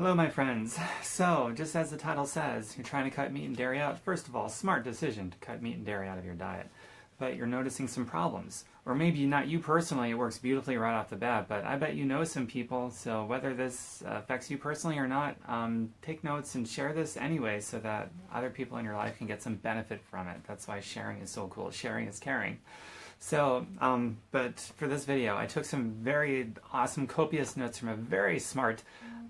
Hello, my friends. So, just as the title says, you're trying to cut meat and dairy out. First of all, smart decision to cut meat and dairy out of your diet. But you're noticing some problems. Or maybe not you personally, it works beautifully right off the bat, but I bet you know some people, so whether this affects you personally or not, take notes and share this anyway so that other people in your life can get some benefit from it. That's why sharing is so cool. Sharing is caring. So, but for this video, I took some very awesome, copious notes from a very smart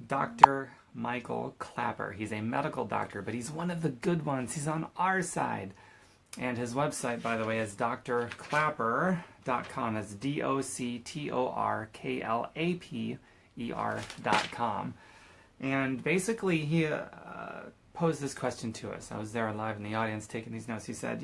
Dr. Michael Klaper. He's a medical doctor, but he's one of the good ones. He's on our side. And his website, by the way, is drklaper.com. That's DOCTORKLAPER.com. And basically, he posed this question to us. I was there live in the audience taking these notes. He said,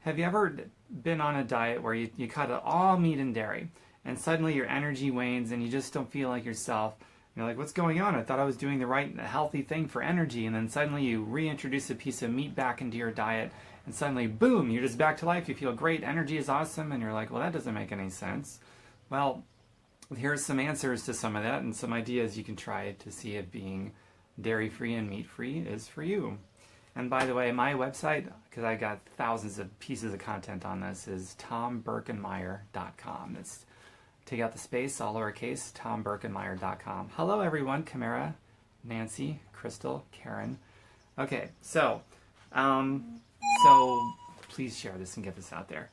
have you ever been on a diet where you cut out all meat and dairy, and suddenly your energy wanes and you just don't feel like yourself? You're like, what's going on? I thought I was doing the right, healthy thing for energy, and then suddenly you reintroduce a piece of meat back into your diet, and suddenly, boom, you're just back to life. You feel great, energy is awesome, and you're like, well, that doesn't make any sense. Well, here's some answers to some of that and some ideas you can try to see if being dairy-free and meat-free is for you. And by the way, my website, because I got thousands of pieces of content on this, is tombirkenmeyer.com. That's take out the space, all lowercase, tombirkenmeyer.com. Hello, everyone. Camara, Nancy, Crystal, Karen. Okay, so please share this and get this out there.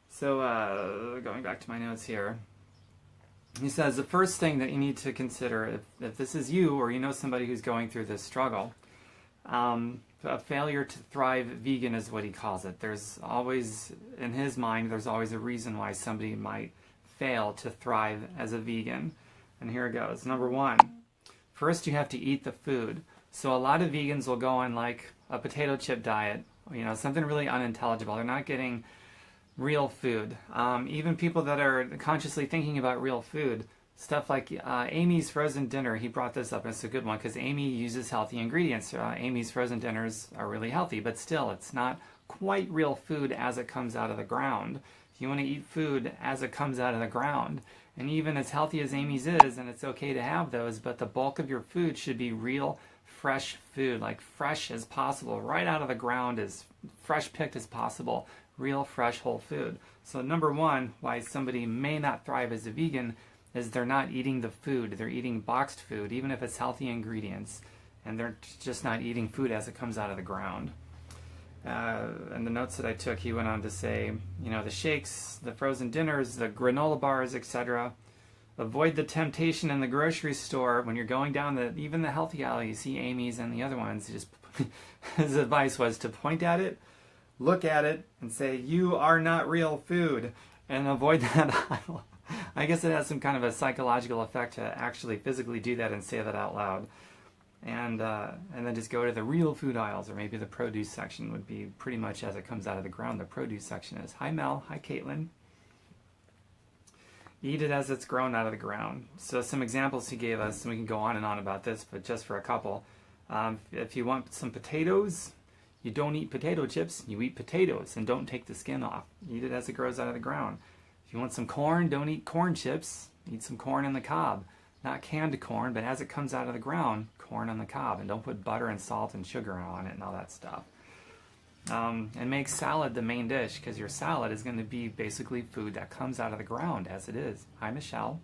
So going back to my notes here, he says the first thing that you need to consider, if this is you or you know somebody who's going through this struggle, a failure to thrive vegan is what he calls it. There's always, in his mind, there's always a reason why somebody might fail to thrive as a vegan. And here it goes. Number one, first you have to eat the food. So a lot of vegans will go on like a potato chip diet, something really unintelligible. They're not getting real food. Even people that are consciously thinking about real food, stuff like Amy's frozen dinner, he brought this up, and it's a good one because Amy uses healthy ingredients. Amy's frozen dinners are really healthy, but still, it's not quite real food as it comes out of the ground. You want to eat food as it comes out of the ground. And even as healthy as Amy's is, and it's okay to have those, but the bulk of your food should be real, fresh food, like fresh as possible, right out of the ground, as fresh picked as possible, real, fresh, whole food. So number one, why somebody may not thrive as a vegan is they're not eating the food. They're eating boxed food, even if it's healthy ingredients, and they're just not eating food as it comes out of the ground. And the notes that I took, he went on to say, the shakes, the frozen dinners, the granola bars, etc. Avoid the temptation in the grocery store when you're going down even the healthy aisle. You see Amy's and the other ones. His advice was to point at it, look at it, and say, you are not real food, and avoid that aisle. I guess it has some kind of a psychological effect to actually physically do that and say that out loud. And then just go to the real food aisles, or maybe the produce section would be pretty much as it comes out of the ground. The produce section is. Hi, Mel. Hi, Caitlin. Eat it as it's grown out of the ground. So some examples he gave us, and we can go on and on about this, but just for a couple. If you want some potatoes, you don't eat potato chips, you eat potatoes and don't take the skin off. Eat it as it grows out of the ground. If you want some corn, don't eat corn chips, eat some corn in the cob. Not canned corn, but as it comes out of the ground, corn on the cob, and don't put butter and salt and sugar on it and all that stuff. And make salad the main dish, because your salad is going to be basically food that comes out of the ground as it is. Hi, Michelle.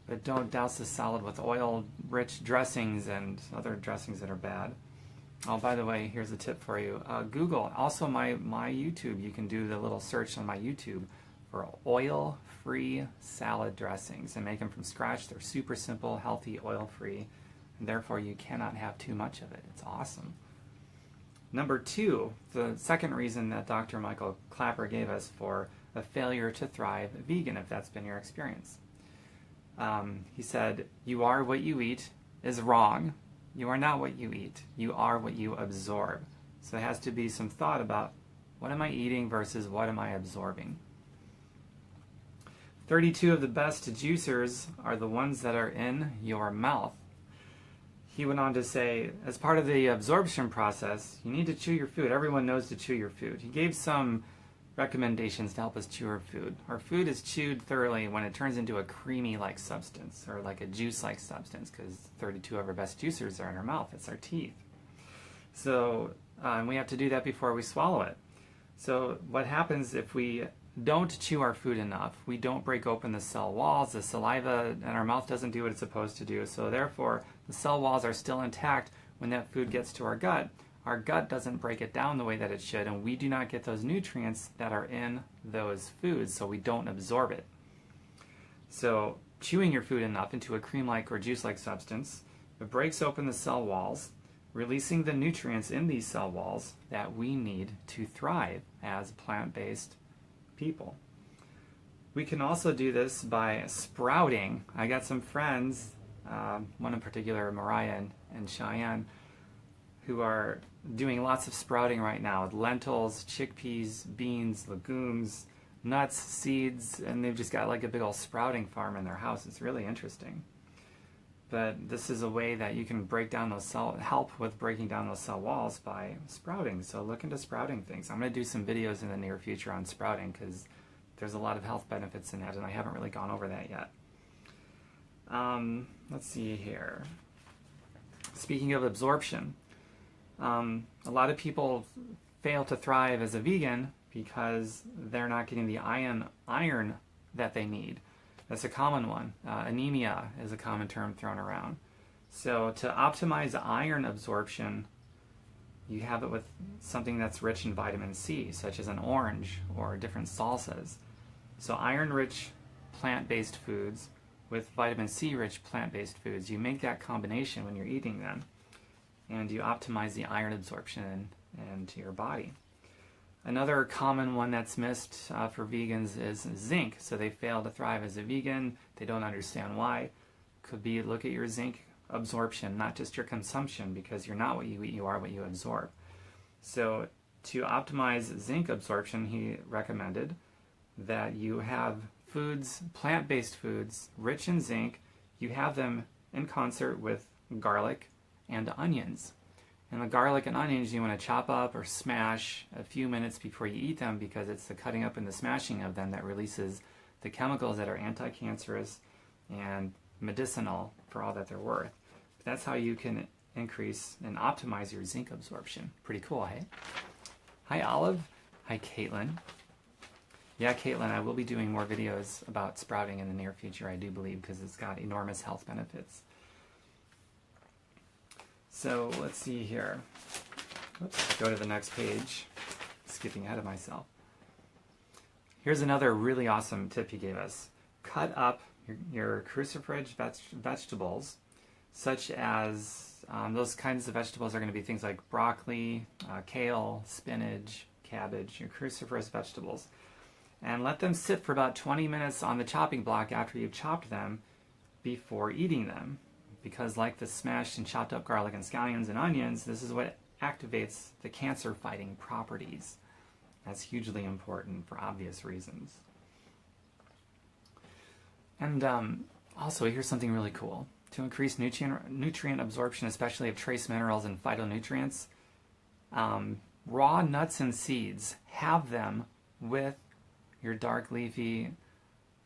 But don't douse the salad with oil-rich dressings and other dressings that are bad. Oh, by the way, here's a tip for you. Google, also my YouTube, you can do the little search on my YouTube for oil-free salad dressings and make them from scratch. They're super simple, healthy, oil-free, and therefore you cannot have too much of it. It's awesome. Number two, the second reason that Dr. Michael Klaper gave us for a failure to thrive vegan, if that's been your experience. He said, you are what you eat is wrong. You are not what you eat. You are what you absorb. So there has to be some thought about what am I eating versus what am I absorbing. 32 of the best juicers are the ones that are in your mouth. He went on to say, as part of the absorption process, you need to chew your food. Everyone knows to chew your food. He gave some recommendations to help us chew our food. Our food is chewed thoroughly when it turns into a creamy-like substance, or like a juice-like substance, because 32 of our best juicers are in our mouth. It's our teeth. So we have to do that before we swallow it. So what happens if we don't chew our food enough? We don't break open the cell walls. The saliva in our mouth doesn't do what it's supposed to do. So therefore, the cell walls are still intact when that food gets to our gut. Our gut doesn't break it down the way that it should, and we do not get those nutrients that are in those foods, so we don't absorb it. So chewing your food enough into a cream-like or juice-like substance, it breaks open the cell walls, releasing the nutrients in these cell walls that we need to thrive as plant-based people. We can also do this by sprouting. I got some friends, one in particular, Mariah and Cheyenne, who are doing lots of sprouting right now with lentils, chickpeas, beans, legumes, nuts, seeds, and they've just got like a big old sprouting farm in their house. It's really interesting. But this is a way that you can break down those help with breaking down those cell walls by sprouting. So look into sprouting things. I'm going to do some videos in the near future on sprouting because there's a lot of health benefits in that, and I haven't really gone over that yet. Let's see here. Speaking of absorption, a lot of people fail to thrive as a vegan because they're not getting the iron that they need. That's a common one. Anemia is a common term thrown around. So to optimize iron absorption, you have it with something that's rich in vitamin C, such as an orange or different salsas. So iron-rich plant-based foods with vitamin C-rich plant-based foods, you make that combination when you're eating them, and you optimize the iron absorption into your body. Another common one that's missed for vegans is zinc. So they fail to thrive as a vegan. They don't understand why. Could be look at your zinc absorption, not just your consumption, because you're not what you eat, you are what you absorb. So to optimize zinc absorption, he recommended that you have foods, plant-based foods, rich in zinc. You have them in concert with garlic and onions. And the garlic and onions you want to chop up or smash a few minutes before you eat them, because it's the cutting up and the smashing of them that releases the chemicals that are anti-cancerous and medicinal for all that they're worth. But that's how you can increase and optimize your zinc absorption. Pretty cool, hey? Hi, Olive. Hi, Caitlin. Yeah, Caitlin, I will be doing more videos about sprouting in the near future, I do believe, because it's got enormous health benefits. So let's see here. Let's go to the next page. Skipping ahead of myself. Here's another really awesome tip he gave us. Cut up your cruciferous vegetables, such as those kinds of vegetables are going to be things like broccoli, kale, spinach, cabbage, your cruciferous vegetables. And let them sit for about 20 minutes on the chopping block after you've chopped them before eating them. Because like the smashed and chopped up garlic and scallions and onions, this is what activates the cancer-fighting properties. That's hugely important for obvious reasons. And also, here's something really cool. To increase nutrient absorption, especially of trace minerals and phytonutrients, raw nuts and seeds, have them with your dark leafy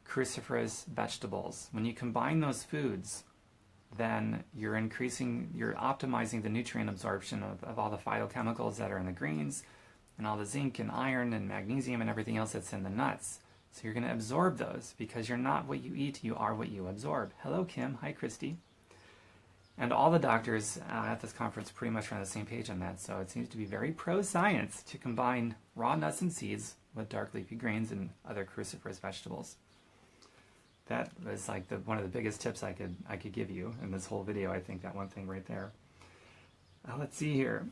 cruciferous vegetables. When you combine those foods, then you're optimizing the nutrient absorption of all the phytochemicals that are in the greens, and all the zinc and iron and magnesium and everything else that's in the nuts. So you're going to absorb those, because you're not what you eat, you are what you absorb. Hello, Kim. Hi, Christy. And all the doctors at this conference pretty much are on the same page on that, so it seems to be very pro-science to combine raw nuts and seeds with dark leafy greens and other cruciferous vegetables. That was like one of the biggest tips I could give you in this whole video. I think that one thing right there. Let's see here.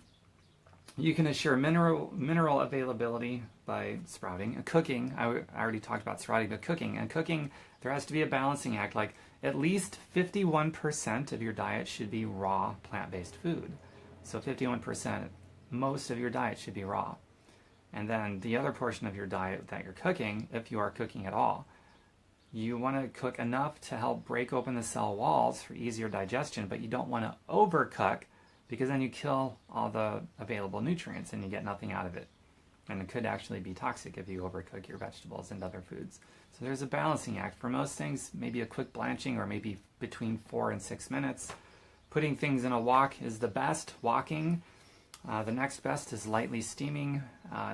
You can assure mineral availability by sprouting and cooking. I already talked about sprouting, but cooking. And cooking, there has to be a balancing act. Like at least 51% of your diet should be raw plant-based food. So 51%, most of your diet should be raw. And then the other portion of your diet that you're cooking, if you are cooking at all, you want to cook enough to help break open the cell walls for easier digestion, but you don't want to overcook, because then you kill all the available nutrients and you get nothing out of it. and it could actually be toxic if you overcook your vegetables and other foods. So there's a balancing act. For most things, maybe a quick blanching or maybe between 4 and 6 minutes. Putting things in a wok is the best, walking. The next best is lightly steaming,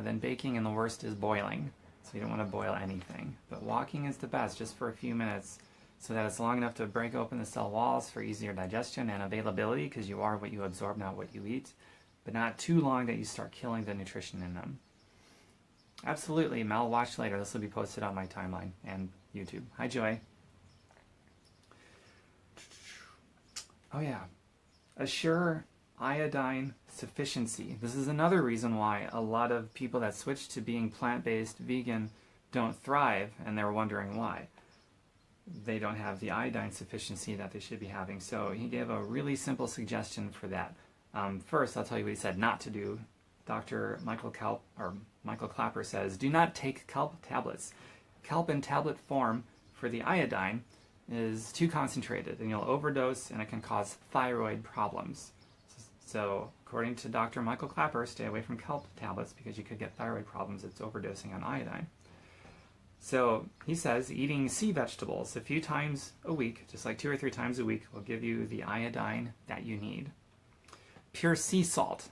then baking, and the worst is boiling. So you don't want to boil anything. But walking is the best, just for a few minutes, so that it's long enough to break open the cell walls for easier digestion and availability, because you are what you absorb, not what you eat. But not too long that you start killing the nutrition in them. Absolutely, Mel, watch later. This will be posted on my timeline and YouTube. Hi, Joy. Oh yeah, assure iodine sufficiency. This is another reason why a lot of people that switch to being plant-based vegan don't thrive, and they're wondering why. They don't have the iodine sufficiency that they should be having. So he gave a really simple suggestion for that. First, I'll tell you what he said not to do. Dr. Michael Clapper says, do not take kelp tablets. Kelp in tablet form for the iodine is too concentrated, and you'll overdose, and it can cause thyroid problems. So, according to Dr. Michael Clapper, stay away from kelp tablets because you could get thyroid problems. It's overdosing on iodine. So, he says eating sea vegetables a few times a week, just like 2 or 3 times a week, will give you the iodine that you need. Pure sea salt.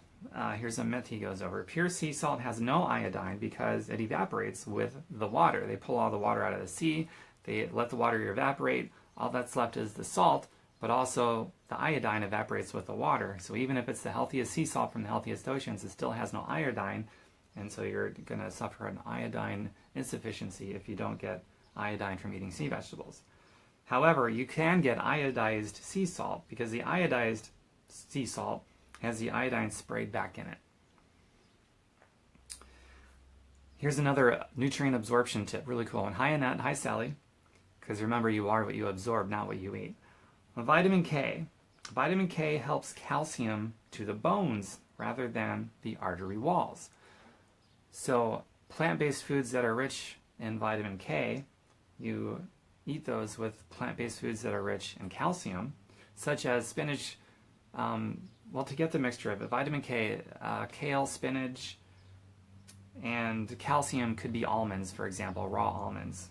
Here's a myth he goes over. Pure sea salt has no iodine because it evaporates with the water. They pull all the water out of the sea, they let the water evaporate, all that's left is the salt, but also the iodine evaporates with the water. So even if it's the healthiest sea salt from the healthiest oceans, it still has no iodine, and so you're going to suffer an iodine insufficiency if you don't get iodine from eating sea vegetables. However, you can get iodized sea salt because the iodized sea salt has the iodine sprayed back in it. Here's another nutrient absorption tip, really cool one. Hi Annette, hi Sally, because remember you are what you absorb, not what you eat. Vitamin K. Vitamin K helps calcium to the bones rather than the artery walls. So plant-based foods that are rich in vitamin K, you eat those with plant-based foods that are rich in calcium, such as spinach. Well, to get the mixture of it, vitamin K, kale, spinach, and calcium could be almonds, for example, raw almonds.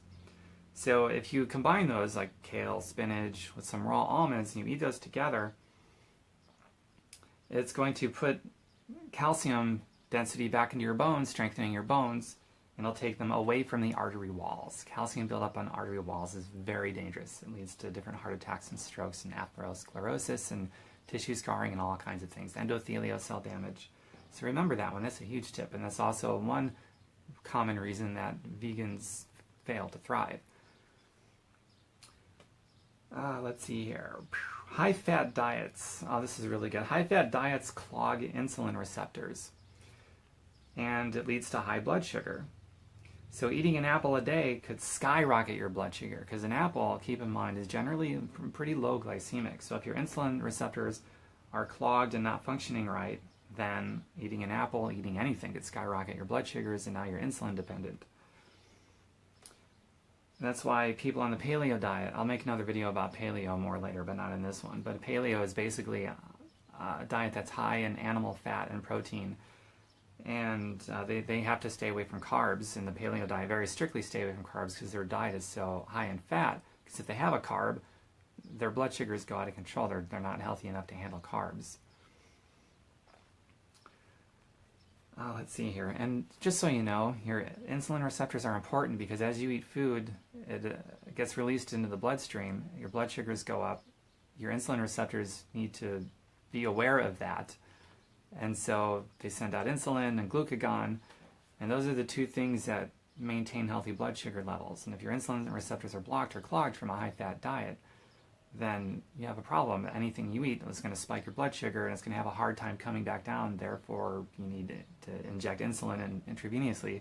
So if you combine those, like kale, spinach, with some raw almonds, and you eat those together, it's going to put calcium density back into your bones, strengthening your bones, and it'll take them away from the artery walls. Calcium buildup on artery walls is very dangerous. It leads to different heart attacks and strokes and atherosclerosis and tissue scarring and all kinds of things, endothelial cell damage. So remember that one. That's a huge tip, and that's also one common reason that vegans fail to thrive. Let's see here. High-fat diets. Oh, this is really good. High-fat diets clog insulin receptors, and it leads to high blood sugar. So eating an apple a day could skyrocket your blood sugar, because an apple, keep in mind, is generally pretty low glycemic. So if your insulin receptors are clogged and not functioning right, then eating an apple, eating anything, could skyrocket your blood sugars, and now you're insulin dependent. And that's why people on the paleo diet, I'll make another video about paleo more later, but not in this one, but paleo is basically a diet that's high in animal fat and protein, and they have to stay away from carbs in the paleo diet, very strictly stay away from carbs because their diet is so high in fat, because if they have a carb, their blood sugars go out of control. They're not healthy enough to handle carbs. Let's see here, and just so you know, your insulin receptors are important because as you eat food, it gets released into the bloodstream, your blood sugars go up, your insulin receptors need to be aware of that, and so they send out insulin and glucagon, and those are the two things that maintain healthy blood sugar levels. And if your insulin receptors are blocked or clogged from a high-fat diet, then you have a problem. Anything you eat is going to spike your blood sugar, and it's going to have a hard time coming back down. Therefore, you need to inject insulin intravenously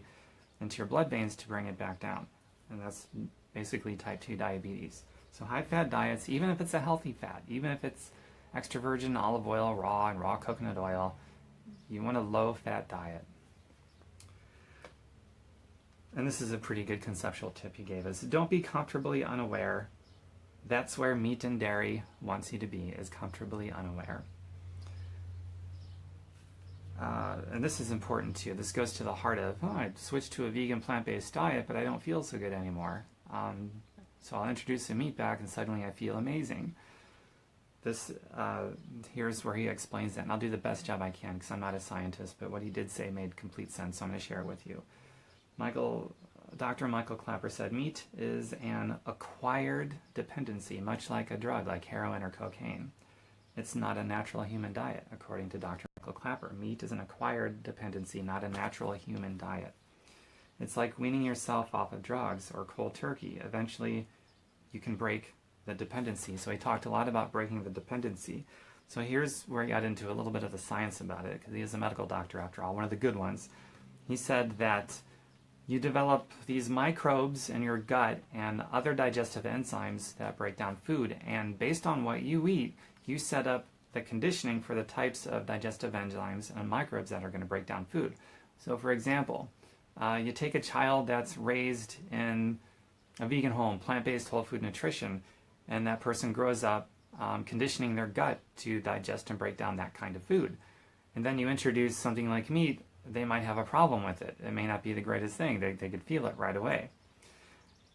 into your blood veins to bring it back down. And that's basically type 2 diabetes. So high-fat diets, even if it's a healthy fat, even if it's extra virgin olive oil, raw, and raw coconut oil, you want a low-fat diet. And this is a pretty good conceptual tip he gave us. Don't be comfortably unaware. That's where meat and dairy wants you to be, is comfortably unaware. and this is important too, this goes to the heart of, oh, I switched to a vegan plant-based diet, but I don't feel so good anymore. So I'll introduce the meat back and suddenly I feel amazing. This, here's where he explains that, and I'll do the best job I can because I'm not a scientist, but what he did say made complete sense, so I'm going to share it with you. Dr. Michael Clapper said, meat is an acquired dependency, much like a drug, like heroin or cocaine. It's not a natural human diet, according to Dr. Michael Clapper. Meat is an acquired dependency, not a natural human diet. It's like weaning yourself off of drugs or cold turkey. Eventually, you can break the dependency. So he talked a lot about breaking the dependency. So here's where he got into a little bit of the science about it, because he is a medical doctor after all, one of the good ones. He said that you develop these microbes in your gut and other digestive enzymes that break down food, and based on what you eat, you set up the conditioning for the types of digestive enzymes and microbes that are going to break down food. So for example, you take a child that's raised in a vegan home, plant-based whole food nutrition, and that person grows up conditioning their gut to digest and break down that kind of food. And then you introduce something like meat, they might have a problem with it. It may not be the greatest thing. They could feel it right away.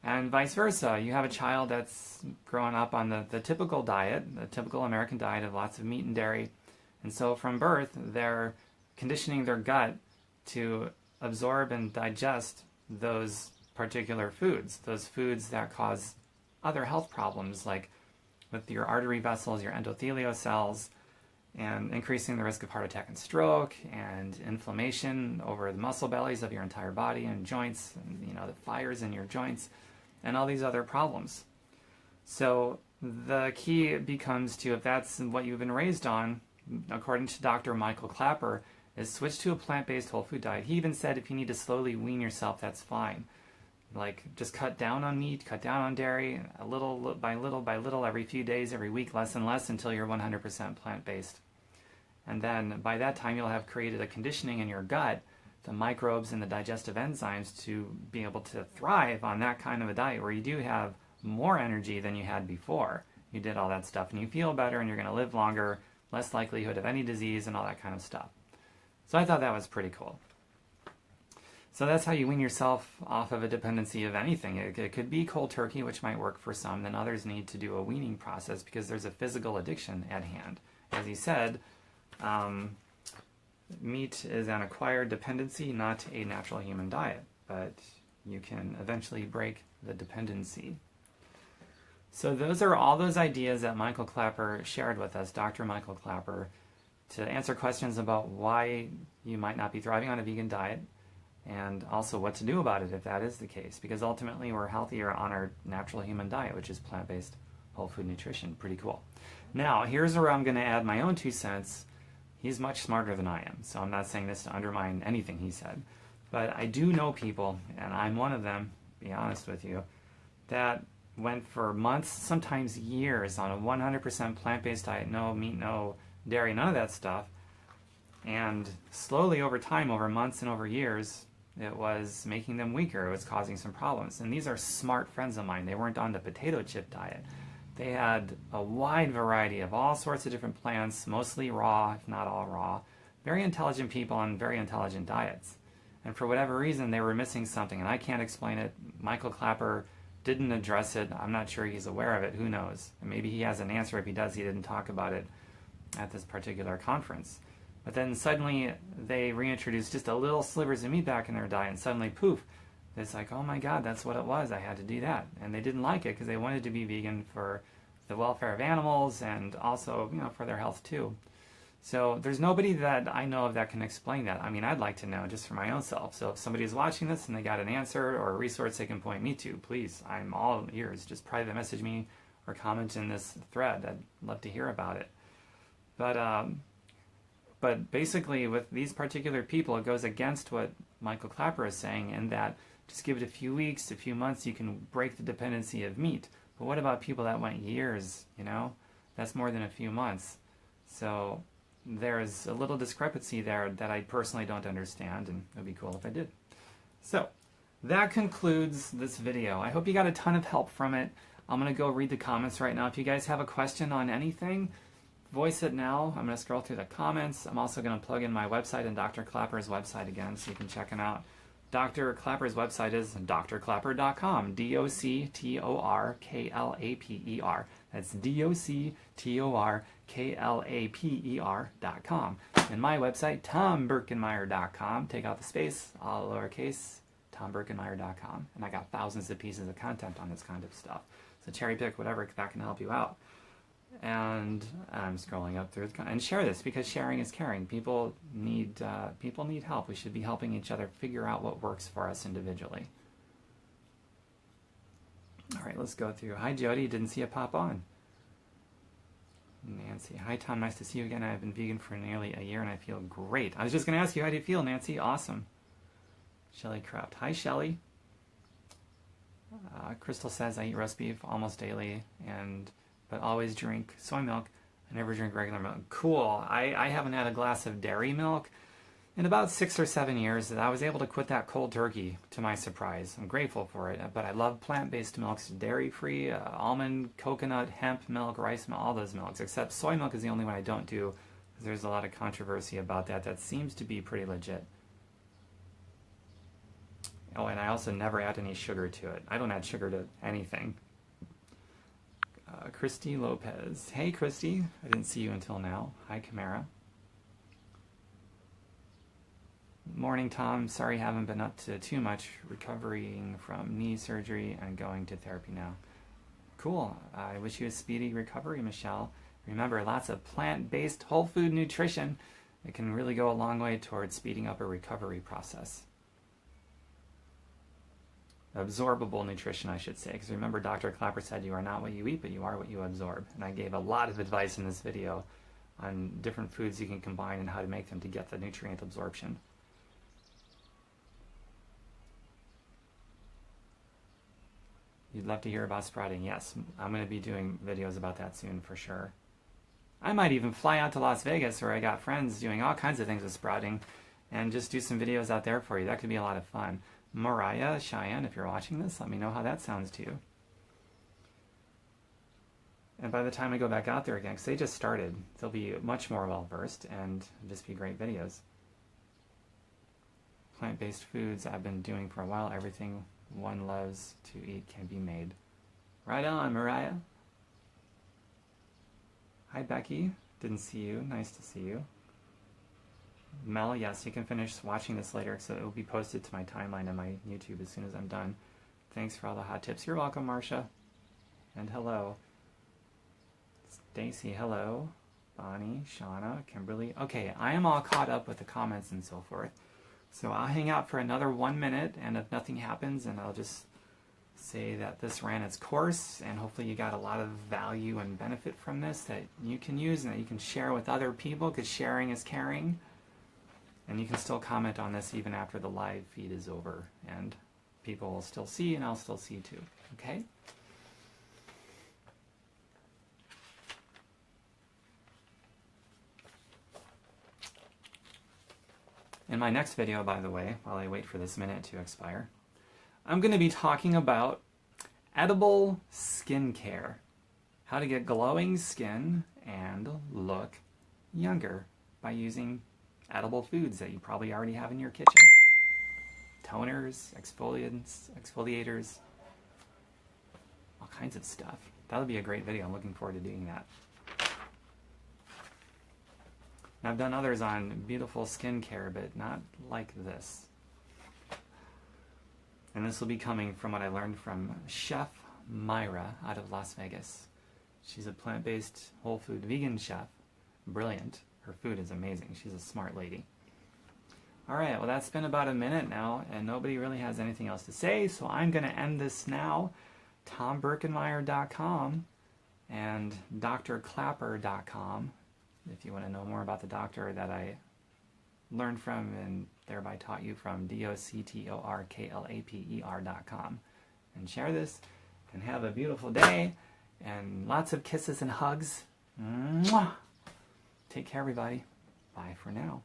And vice versa. You have a child that's growing up on the typical diet, the typical American diet of lots of meat and dairy. And so from birth, they're conditioning their gut to absorb and digest those particular foods, those foods that cause other health problems, like with your artery vessels, your endothelial cells, and increasing the risk of heart attack and stroke, and inflammation over the muscle bellies of your entire body and joints, and the fires in your joints, and all these other problems. So the key becomes to, if that's what you've been raised on, according to Dr. Michael Clapper, is switch to a plant-based whole food diet. He even said if you need to slowly wean yourself, that's fine. Like, just cut down on meat, cut down on dairy, little by little, every few days, every week, less and less, until you're 100% plant-based. And then by that time, you'll have created a conditioning in your gut, the microbes and the digestive enzymes, to be able to thrive on that kind of a diet where you do have more energy than you had before. You did all that stuff, and you feel better, and you're going to live longer, less likelihood of any disease, and all that kind of stuff. So I thought that was pretty cool. So that's how you wean yourself off of a dependency of anything. It could be cold turkey, which might work for some. Then others need to do a weaning process because there's a physical addiction at hand. As he said, meat is an acquired dependency, not a natural human diet. But you can eventually break the dependency. So those are all those ideas that Michael Clapper shared with us, Dr. Michael Clapper, to answer questions about why you might not be thriving on a vegan diet, and also what to do about it if that is the case, because ultimately we're healthier on our natural human diet, which is plant-based whole food nutrition. Pretty cool. Now, here's where I'm going to add my own 2 cents. He's much smarter than I am, so I'm not saying this to undermine anything he said. But I do know people, and I'm one of them, to be honest with you, that went for months, sometimes years, on a 100% plant-based diet, no meat, no dairy, none of that stuff. And slowly over time, over months and over years, it was making them weaker. It was causing some problems. And these are smart friends of mine. They weren't on the potato chip diet. They had a wide variety of all sorts of different plants, mostly raw, if not all raw. Very intelligent people on very intelligent diets. And for whatever reason, they were missing something. And I can't explain it. Michael Clapper didn't address it. I'm not sure he's aware of it. Who knows? And maybe he has an answer. If he does, he didn't talk about it at this particular conference. But then suddenly they reintroduced just a little slivers of meat back in their diet, and suddenly, poof, it's like, oh my God, that's what it was. I had to do that. And they didn't like it because they wanted to be vegan for the welfare of animals and also, for their health too. So there's nobody that I know of that can explain that. I mean, I'd like to know just for my own self. So if somebody's watching this and they got an answer or a resource they can point me to, please, I'm all ears. Just private message me or comment in this thread. I'd love to hear about it. But basically, with these particular people, it goes against what Michael Clapper is saying, in that just give it a few weeks, a few months, you can break the dependency of meat. But what about people that went years, That's more than a few months. So there's a little discrepancy there that I personally don't understand, and it would be cool if I did. So that concludes this video. I hope you got a ton of help from it. I'm going to go read the comments right now. If you guys have a question on anything, voice it now. I'm going to scroll through the comments. I'm also going to plug in my website and Dr. Clapper's website again so you can check them out. Dr. Clapper's website is drclapper.com, DOCTORKLAPER. That's DOCTORKLAPER.com. And my website, tombirkenmeyer.com. Take out the space, all lowercase, tombirkenmeyer.com. And I got thousands of pieces of content on this kind of stuff. So cherry pick whatever that can help you out. And I'm scrolling up through and share this because sharing is caring. People need help. We should be helping each other figure out what works for us individually. All right, let's go through. Hi, Jody. Didn't see you pop on. Nancy. Hi, Tom. Nice to see you again. I've been vegan for nearly a year and I feel great. I was just going to ask you, how do you feel, Nancy? Awesome. Shelly Kraft. Hi, Shelly. Crystal says, I eat roast beef almost daily but always drink soy milk. I never drink regular milk. Cool. I haven't had a glass of dairy milk in about 6 or 7 years. I was able to quit that cold turkey, to my surprise. I'm grateful for it. But I love plant-based milks, dairy-free, almond, coconut, hemp milk, rice milk, all those milks. Except soy milk is the only one I don't do. There's a lot of controversy about that. That seems to be pretty legit. Oh, and I also never add any sugar to it. I don't add sugar to anything. Christy Lopez. Hey, Christy. I didn't see you until now. Hi, Camara. Morning, Tom. Sorry, haven't been up to too much. Recovering from knee surgery and going to therapy now. Cool. I wish you a speedy recovery, Michelle. Remember, lots of plant-based whole food nutrition. It can really go a long way towards speeding up a recovery process. Absorbable nutrition, I should say, because remember Dr. Clapper said you are not what you eat, but you are what you absorb. And I gave a lot of advice in this video on different foods you can combine and how to make them to get the nutrient absorption. You'd love to hear about sprouting? Yes, I'm going to be doing videos about that soon for sure. I might even fly out to Las Vegas where I got friends doing all kinds of things with sprouting and just do some videos out there for you. That could be a lot of fun. Mariah, Cheyenne, if you're watching this, let me know how that sounds to you. And by the time I go back out there again, because they just started, they'll be much more well-versed and just be great videos. Plant-based foods I've been doing for a while. Everything one loves to eat can be made. Right on, Mariah. Hi, Becky. Didn't see you. Nice to see you. Mel, yes, you can finish watching this later, so it will be posted to my timeline on my YouTube as soon as I'm done. Thanks for all the hot tips. You're welcome, Marcia. And hello. Stacy, hello. Bonnie, Shauna, Kimberly. Okay, I am all caught up with the comments and so forth. So I'll hang out for another 1 minute, and if nothing happens, and I'll just say that this ran its course, and hopefully you got a lot of value and benefit from this that you can use and that you can share with other people, because sharing is caring. And you can still comment on this even after the live feed is over, and people will still see, and I'll still see too, okay? In my next video, by the way, while I wait for this minute to expire, I'm going to be talking about edible skincare. How to get glowing skin and look younger by using edible foods that you probably already have in your kitchen. Toners, exfoliants, exfoliators, all kinds of stuff. That'll be a great video. I'm looking forward to doing that. And I've done others on beautiful skincare, but not like this. And this will be coming from what I learned from Chef Myra out of Las Vegas. She's a plant-based, whole food, vegan chef. Brilliant. Her food is amazing. She's a smart lady. All right, well, that's been about a minute now, and nobody really has anything else to say, so I'm going to end this now. TomBirkenmeyer.com and drclapper.com if you want to know more about the doctor that I learned from and thereby taught you from, DOCTORKLAPER.com. And share this, and have a beautiful day, and lots of kisses and hugs. Mwah! Take care, everybody. Bye for now.